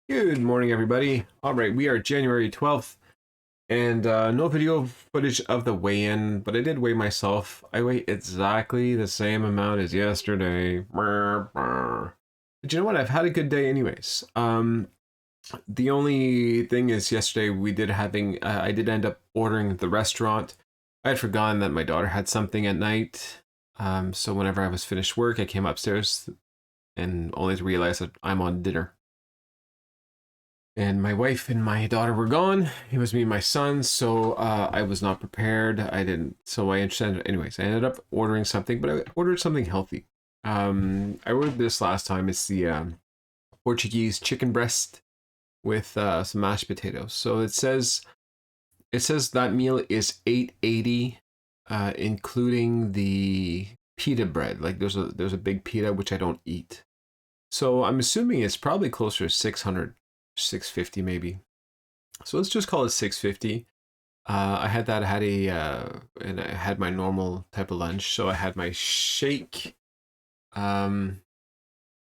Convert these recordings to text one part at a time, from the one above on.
Good morning, everybody. All right, we are January 12th, and no video footage of the weigh-in, but I did weigh myself. I weigh exactly the same amount as yesterday. Brr, brr. But you know what? I've had a good day anyways. The only thing is yesterday I did end up ordering at the restaurant. I had forgotten that my daughter had something at night. So whenever I was finished work, I came upstairs and only to realize that I'm on dinner. And my wife and my daughter were gone. It was me and my son, so I was not prepared. I didn't, so I anyways, I ended up ordering something, but I ordered something healthy. I ordered this last time. It's the Portuguese chicken breast with some mashed potatoes. So it says that meal is 880, including the pita bread. Like there's a big pita which I don't eat. So I'm assuming it's probably closer to 600, 650 maybe. So let's just call it 650. I had that. I had and I had my normal type of lunch. So I had my shake. Um,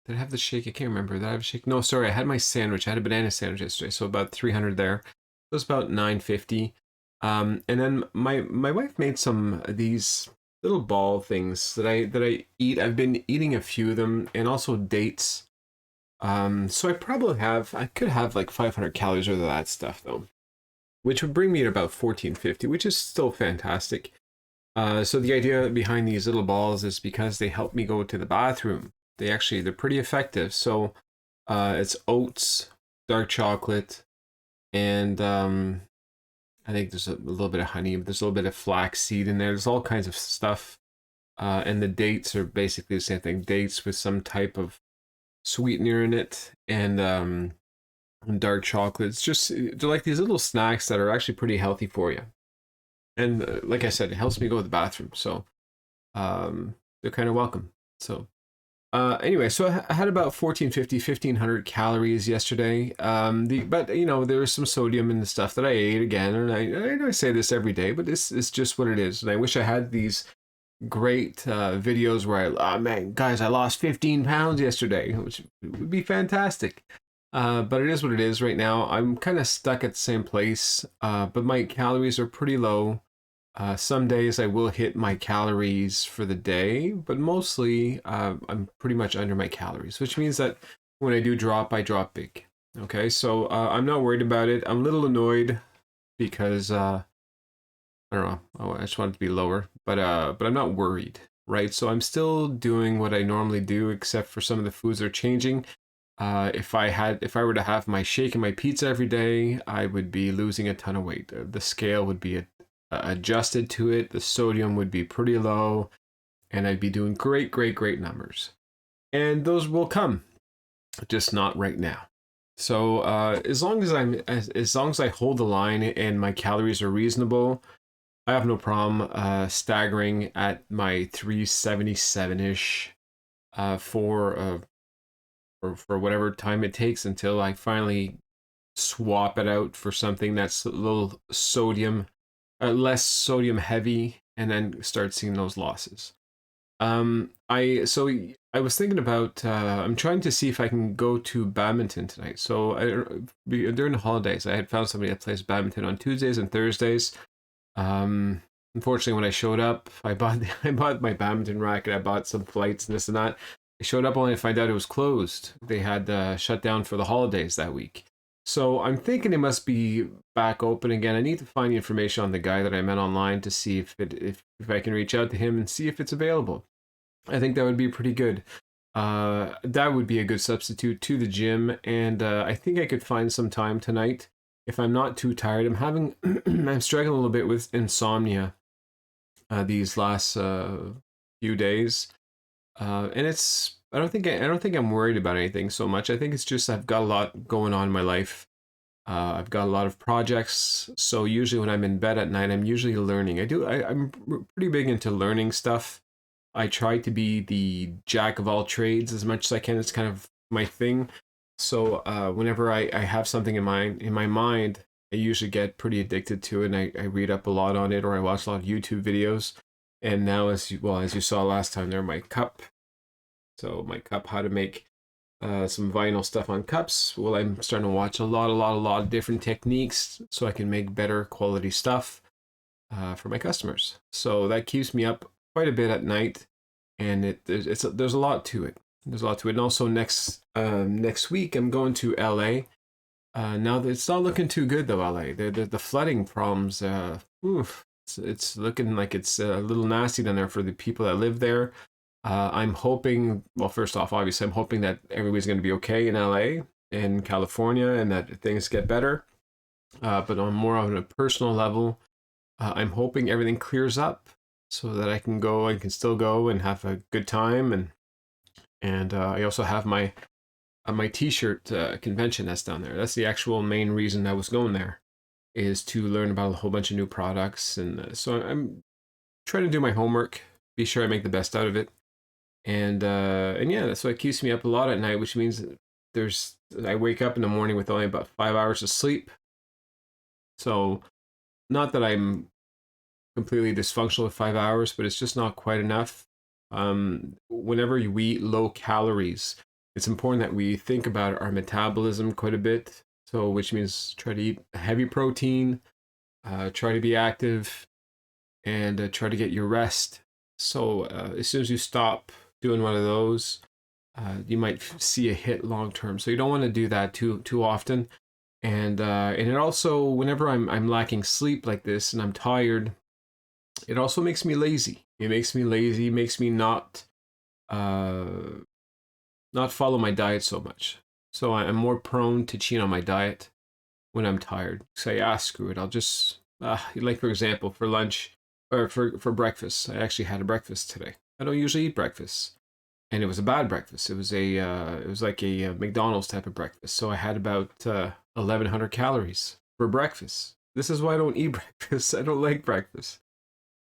did I have the shake? I can't remember. Did I have a shake? No, sorry. I had my sandwich. I had a banana sandwich yesterday. So about 300 there. It was about 950. And then my wife made some of these little ball things that I eat. I've been eating a few of them, and also dates. So I could have like 500 calories worth of that stuff though, which would bring me to about 1450, which is still fantastic. So the idea behind these little balls is because they help me go to the bathroom. They're pretty effective. So, it's oats, dark chocolate, and I think there's a little bit of honey. There's a little bit of flax seed in there. There's all kinds of stuff. And the dates are basically the same thing. Dates with some type of sweetener in it, and dark chocolate. It's just they're like these little snacks that are actually pretty healthy for you. And like I said, it helps me go to the bathroom. So they're kind of welcome. So anyway, so I had about 1450, 1500 calories yesterday. But you know, there was some sodium in the stuff that I ate again, and I say this every day, but it's just what it is. And I wish I had these great videos where oh man, guys, I lost 15 pounds yesterday, which would be fantastic. But it is what it is right now. I'm kind of stuck at the same place, but my calories are pretty low. Some days I will hit my calories for the day, but mostly I'm pretty much under my calories, which means that when I do drop, I drop big. Okay, so I'm not worried about it. I'm a little annoyed because I don't know. I just want it to be lower, but I'm not worried, right? So I'm still doing what I normally do, except for some of the foods are changing. If I were to have my shake and my pizza every day, I would be losing a ton of weight. The scale would be adjusted to it. The sodium would be pretty low, and I'd be doing great, great, great numbers. And those will come, just not right now. So as long as I hold the line and my calories are reasonable, I have no problem staggering at my 377-ish for whatever time it takes until I finally swap it out for something that's a little less sodium heavy, and then start seeing those losses. I was thinking about I'm trying to see if I can go to badminton tonight. So during the holidays, I had found somebody that plays badminton on Tuesdays and Thursdays. Unfortunately, when I showed up, I bought my badminton racket. I bought some flights and this and that. I showed up only to find out it was closed. They had shut down for the holidays that week. So I'm thinking it must be back open again. I need to find the information on the guy that I met online to see if I can reach out to him and see if it's available. I think that would be pretty good. That would be a good substitute to the gym, and I think I could find some time tonight if I'm not too tired. I'm struggling a little bit with insomnia these last few days, and I don't think I'm worried about anything so much. I think it's just I've got a lot going on in my life. I've got a lot of projects, so usually when I'm in bed at night, I'm usually learning. I'm pretty big into learning stuff. I try to be the jack of all trades as much as I can. It's kind of my thing. So whenever I have something in my mind, I usually get pretty addicted to it, and I read up a lot on it, or I watch a lot of YouTube videos. And now, as you saw last time, there, my cup. So my cup, how to make some vinyl stuff on cups. Well, I'm starting to watch a lot of different techniques so I can make better quality stuff for my customers. So that keeps me up quite a bit at night, and there's a lot to it. There's a lot to it. And also next week I'm going to LA. Now it's not looking too good though, LA. The flooding problems. It's looking like it's a little nasty down there for the people that live there. I'm hoping. Well, first off, obviously, I'm hoping that everybody's going to be okay in LA and California, and that things get better. But on more on a personal level, I'm hoping everything clears up so that I can go. I can still go and have a good time, and I also have my T-shirt Conventionist down there. That's the actual main reason I was going there, is to learn about a whole bunch of new products, and so I'm trying to do my homework, be sure I make the best out of it, and yeah, that's what keeps me up a lot at night, which means I wake up in the morning with only about 5 hours of sleep. So not that I'm completely dysfunctional with 5 hours, but it's just not quite enough. Whenever we eat low calories, it's important that we think about our metabolism quite a bit. So, which means try to eat heavy protein, try to be active, and try to get your rest. So, as soon as you stop doing one of those, you might see a hit long term. So, you don't want to do that too often. And it also, whenever I'm lacking sleep like this and I'm tired, it also makes me lazy. It makes me lazy, makes me uh, not follow my diet so much. So I'm more prone to cheat on my diet when I'm tired. Say, screw it. I'll just, like for example, for lunch or for breakfast. I actually had a breakfast today. I don't usually eat breakfast, and it was a bad breakfast. It was like a McDonald's type of breakfast. So I had about 1,100 calories for breakfast. This is why I don't eat breakfast. I don't like breakfast.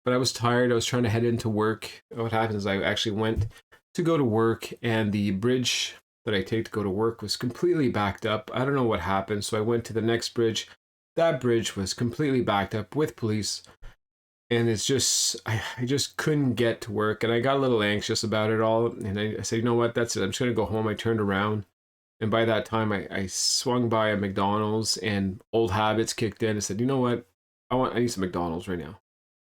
But I was tired. I was trying to head into work. What happened is I actually went to go to work, and the bridge that I take to go to work was completely backed up. I don't know what happened. So I went to the next bridge. That bridge was completely backed up with police. And it's just, I just couldn't get to work. And I got a little anxious about it all. And I said, you know what? That's it. I'm just going to go home. I turned around. And by that time, I swung by a McDonald's, and old habits kicked in. I said, you know what? I need some McDonald's right now.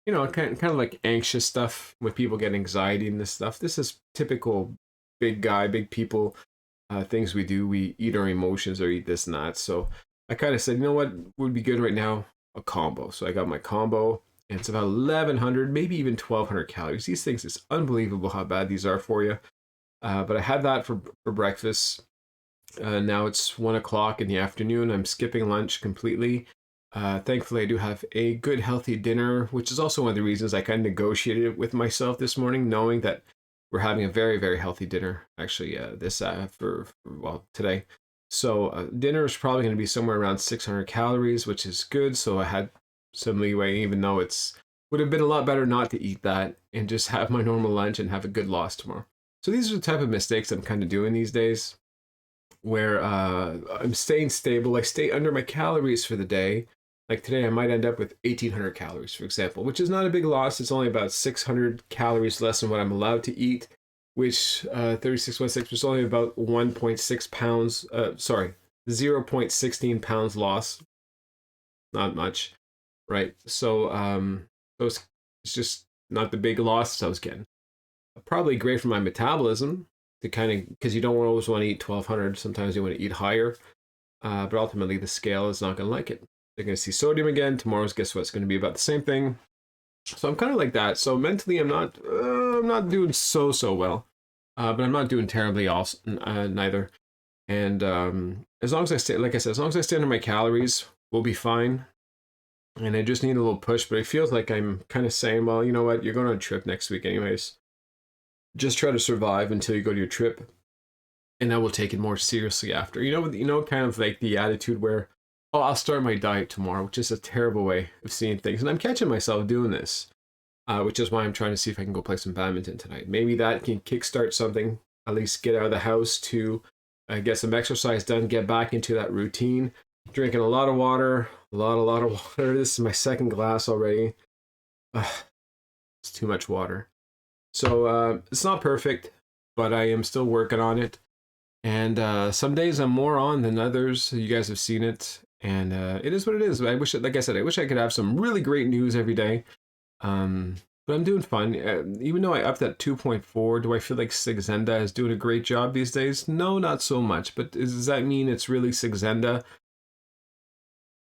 You know, kind of like anxious stuff with people get anxiety and this stuff. This is typical big guy, big people things we do. We eat our emotions or eat this and that. So I kind of said, you know what would be good right now? A combo. So I got my combo, and it's about 1,100, maybe even 1,200 calories. These things, it's unbelievable how bad these are for you. But I had that for breakfast. Now it's 1 o'clock in the afternoon. I'm skipping lunch completely. Thankfully, I do have a good, healthy dinner, which is also one of the reasons I kind of negotiated with myself this morning, knowing that we're having a very, very healthy dinner, actually, for today. So dinner is probably going to be somewhere around 600 calories, which is good. So I had some leeway, even though would have been a lot better not to eat that and just have my normal lunch and have a good loss tomorrow. So these are the type of mistakes I'm kind of doing these days, where I'm staying stable. I stay under my calories for the day. Like today, I might end up with 1,800 calories, for example, which is not a big loss. It's only about 600 calories less than what I'm allowed to eat, which 3616 was only about 1.6 pounds, 0.16 pounds loss. Not much, right? So it's just not the big loss I was getting. Probably great for my metabolism to kind of, because you don't always want to eat 1,200. Sometimes you want to eat higher, but ultimately the scale is not going to like it. They're going to see sodium again. Tomorrow's, guess what? It's going to be about the same thing. So I'm kind of like that. So mentally, I'm not doing so well, but I'm not doing terribly also neither. And as long as I stay, like I said, as long as I stay under my calories, we'll be fine. And I just need a little push. But it feels like I'm kind of saying, well, you know what? You're going on a trip next week, anyways. Just try to survive until you go to your trip, and I will take it more seriously after. You know, kind of like the attitude where, oh, I'll start my diet tomorrow, which is a terrible way of seeing things. And I'm catching myself doing this, which is why I'm trying to see if I can go play some badminton tonight. Maybe that can kickstart something, at least get out of the house to get some exercise done, get back into that routine. Drinking a lot of water, a lot of water. This is my second glass already. It's too much water. So it's not perfect, but I am still working on it. And some days I'm more on than others. You guys have seen it, and it is what it is. I wish, like I said, I wish I could have some really great news every day. But I'm doing fine. Even though I upped at 2.4, do I feel like Saxenda is doing a great job these days? No, not so much. But does that mean it's really Saxenda?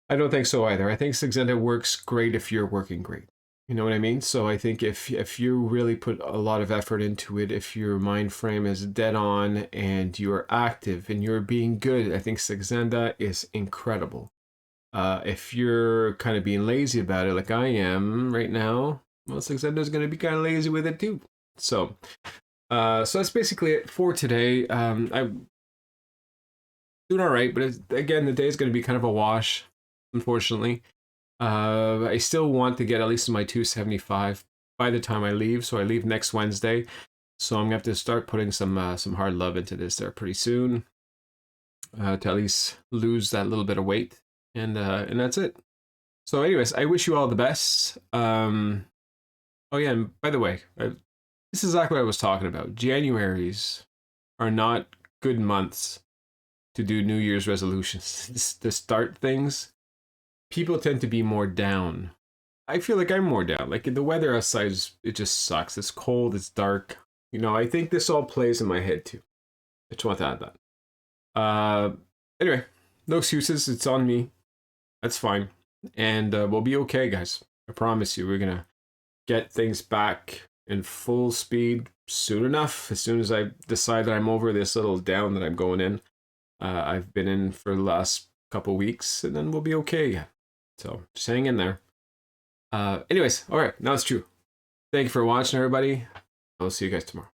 I don't think so either. I think Saxenda works great if you're working great. You know what I mean? So I think if you really put a lot of effort into it, if your mind frame is dead on and you're active and you're being good, I think Saxenda is incredible. If you're kind of being lazy about it, like I am right now, well, Saxenda is going to be kind of lazy with it too. So, so that's basically it for today. I'm doing all right, but again, the day is going to be kind of a wash, unfortunately. I still want to get at least my 275 by the time I leave. So I leave next Wednesday. So I'm gonna have to start putting some hard love into this there pretty soon, to at least lose that little bit of weight, and that's it. So, anyways, I wish you all the best. Oh yeah, and by the way, this is exactly what I was talking about. Januaries are not good months to do New Year's resolutions. To start things, people tend to be more down. I feel like I'm more down. Like the weather outside it just sucks. It's cold. It's dark. You know, I think this all plays in my head too. I just want to add that. Anyway, no excuses. It's on me. That's fine, and we'll be okay, guys. I promise you, we're gonna get things back in full speed soon enough. As soon as I decide that I'm over this little down that I'm going in, I've been in for the last couple weeks, and then we'll be okay again. So just hang in there. Anyways, all right, now it's true. Thank you for watching, everybody. I'll see you guys tomorrow.